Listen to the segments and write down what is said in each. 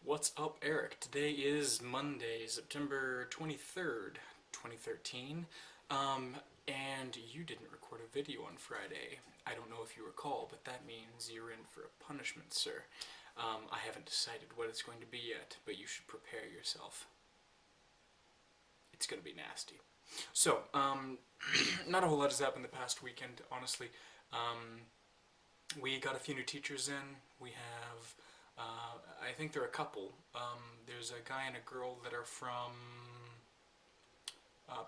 What's up, Eric? Today is Monday, September 23rd, 2013, and you didn't record a video on Friday. I don't know if you recall, but that means you're in for a punishment, sir. I haven't decided what it's going to be yet, but you should prepare yourself. It's going to be nasty. So, not a whole lot has happened the past weekend, honestly. We got a few new teachers in. We have I think there are a couple. There's a guy and a girl that are from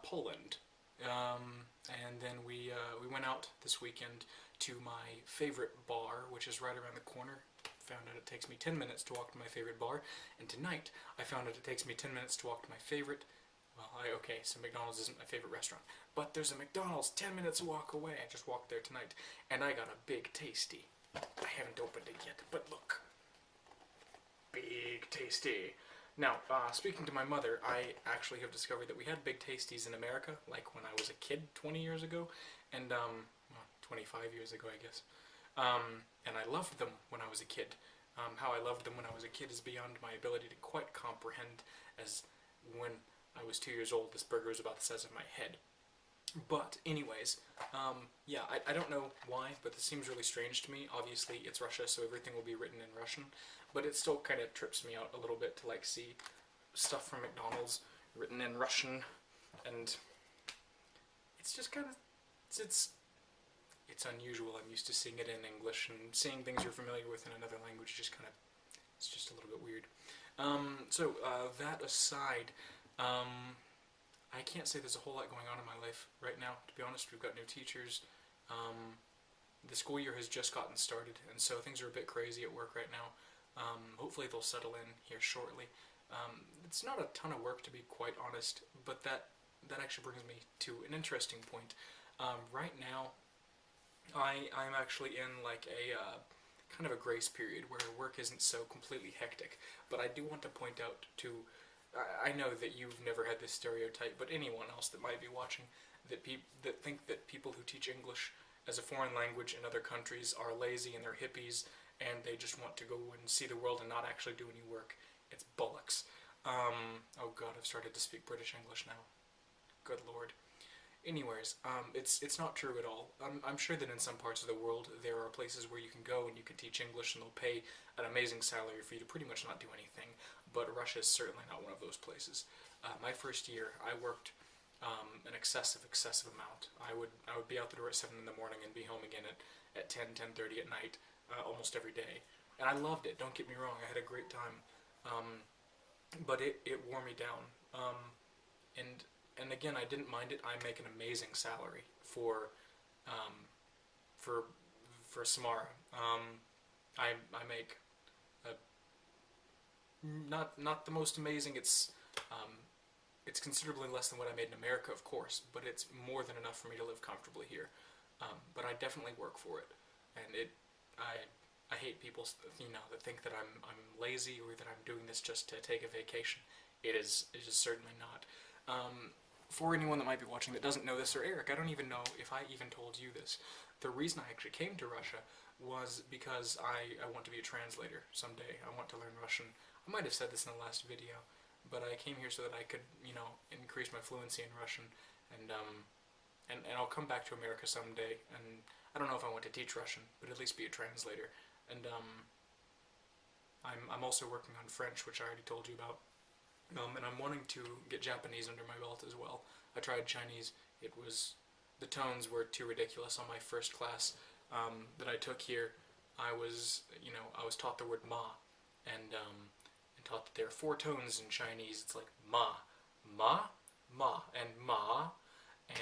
Poland. And then we went out this weekend to my favorite bar, which is right around the corner. Found out it takes me 10 minutes to walk to my favorite bar. And tonight, I found out it takes me 10 minutes to walk to my favorite... Well, okay, so McDonald's isn't my favorite restaurant. But there's a McDonald's 10 minutes walk away. I just walked there tonight. And I got a Big Tasty. I haven't opened it yet, but look. Big Tasty. Now, speaking to my mother, I actually have discovered that we had Big Tasties in America, like when I was a kid 20 years ago, and, well, 25 years ago, I guess. And I loved them when I was a kid. How I loved them when I was a kid is beyond my ability to quite comprehend, as when I was 2 years old, this burger was about the size of my head. But, anyways, yeah, I don't know why, but this seems really strange to me. Obviously, it's Russia, so everything will be written in Russian, but it still kind of trips me out a little bit to, like, see stuff from McDonald's written in Russian, and it's just kind of, it's unusual. I'm used to seeing it in English, and seeing things you're familiar with in another language just kind of, it's just a little bit weird. So, that aside, I can't say there's a whole lot going on in my life right now, to be honest. We've got new teachers. The school year has just gotten started, and so things are a bit crazy at work right now. Hopefully they'll settle in here shortly. It's not a ton of work, to be quite honest, but that actually brings me to an interesting point. Right now, I'm actually in like a kind of a grace period where work isn't so completely hectic, but I do want to point out to I know that you've never had this stereotype, but anyone else that might be watching, that think that people who teach English as a foreign language in other countries are lazy and they're hippies and they just want to go and see the world and not actually do any work. It's bollocks. Oh god, I've started to speak British English now. Good lord. Anyways, it's not true at all. I'm sure that in some parts of the world there are places where you can go and you can teach English and they'll pay an amazing salary for you to pretty much not do anything, but Russia is certainly not one of those places. My first year, I worked an excessive amount. I would be out the door at 7 in the morning and be home again at 10:30 at night, almost every day. And I loved it, don't get me wrong, I had a great time. But it wore me down. And again, I didn't mind it. I make an amazing salary for Samara. I make not the most amazing. It's considerably less than what I made in America, of course, but it's more than enough for me to live comfortably here. But I definitely work for it, and I hate people, that think that I'm lazy or that I'm doing this just to take a vacation. It is certainly not. For anyone that might be watching that doesn't know this, or Eric, I don't even know if I even told you this. The reason I actually came to Russia was because I want to be a translator someday. I want to learn Russian. I might have said this in the last video, but I came here so that I could, increase my fluency in Russian, and I'll come back to America someday, and I don't know if I want to teach Russian, but at least be a translator. And I'm also working on French, which I already told you about. And I'm wanting to get Japanese under my belt as well. I tried Chinese. The tones were too ridiculous on my first class that I took here. I was taught the word ma, and taught that there are 4 tones in Chinese. It's like ma, ma, ma, and ma,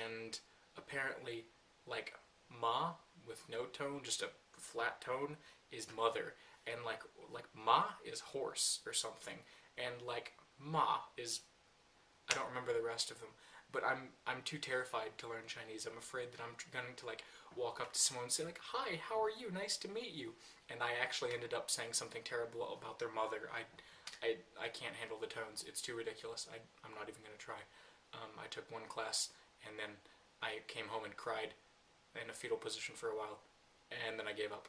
and apparently, like, ma with no tone, just a flat tone, is mother, and like ma is horse or something, and like ma is, I don't remember the rest of them, but I'm too terrified to learn Chinese. I'm afraid that I'm going to like walk up to someone and say like, "Hi, how are you? Nice to meet you." And I actually ended up saying something terrible about their mother. I can't handle the tones. It's too ridiculous. I'm not even going to try. I took one class and then I came home and cried in a fetal position for a while, and then I gave up.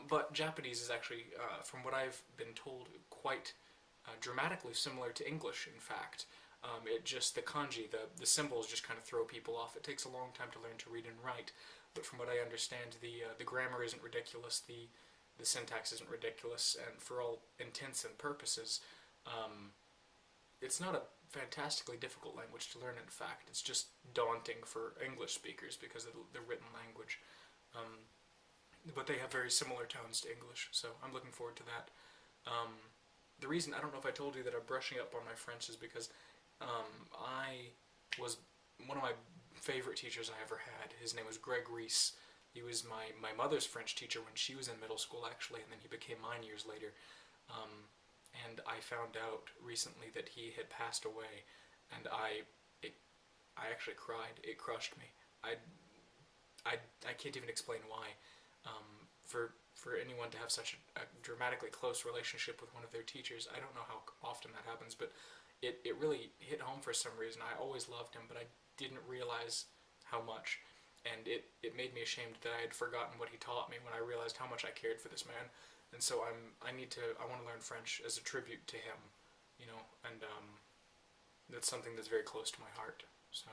But Japanese is actually, from what I've been told, quite dramatically similar to English, in fact. It just, the kanji, the symbols just kind of throw people off. It takes a long time to learn to read and write, but from what I understand, the grammar isn't ridiculous, the syntax isn't ridiculous, and for all intents and purposes, it's not a fantastically difficult language to learn, in fact. It's just daunting for English speakers because of the written language. But they have very similar tones to English, so I'm looking forward to that. The reason, I don't know if I told you that I'm brushing up on my French is because I was, one of my favorite teachers I ever had, his name was Greg Reese. He was my mother's French teacher when she was in middle school, actually, and then he became mine years later. And I found out recently that he had passed away, and I actually cried. It crushed me. I can't even explain why. For anyone to have such a dramatically close relationship with one of their teachers, I don't know how often that happens, but it really hit home for some reason. I always loved him, but I didn't realize how much, and it made me ashamed that I had forgotten what he taught me when I realized how much I cared for this man. And so I want to learn French as a tribute to him, you know, and that's something that's very close to my heart. So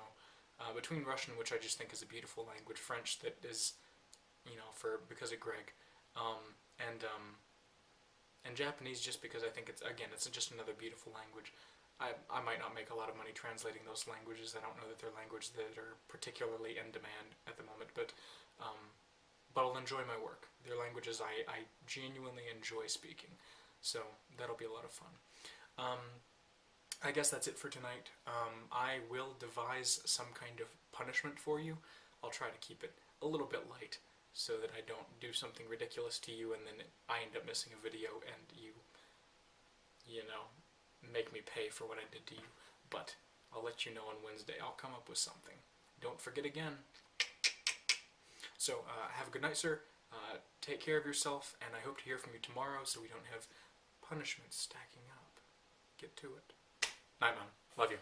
between Russian, which I just think is a beautiful language, French that is, you know, because of Greg, and Japanese just because I think it's just another beautiful language. I might not make a lot of money translating those languages. I don't know that they're languages that are particularly in demand at the moment, but I'll enjoy my work. They're languages I genuinely enjoy speaking, so that'll be a lot of fun. I guess that's it for tonight. I will devise some kind of punishment for you. I'll try to keep it a little bit light so that I don't do something ridiculous to you and then I end up missing a video and you know, make me pay for what I did to you. But I'll let you know on Wednesday. I'll come up with something. Don't forget again. So, have a good night, sir. Take care of yourself, and I hope to hear from you tomorrow so we don't have punishments stacking up. Get to it. Night, man. Love you.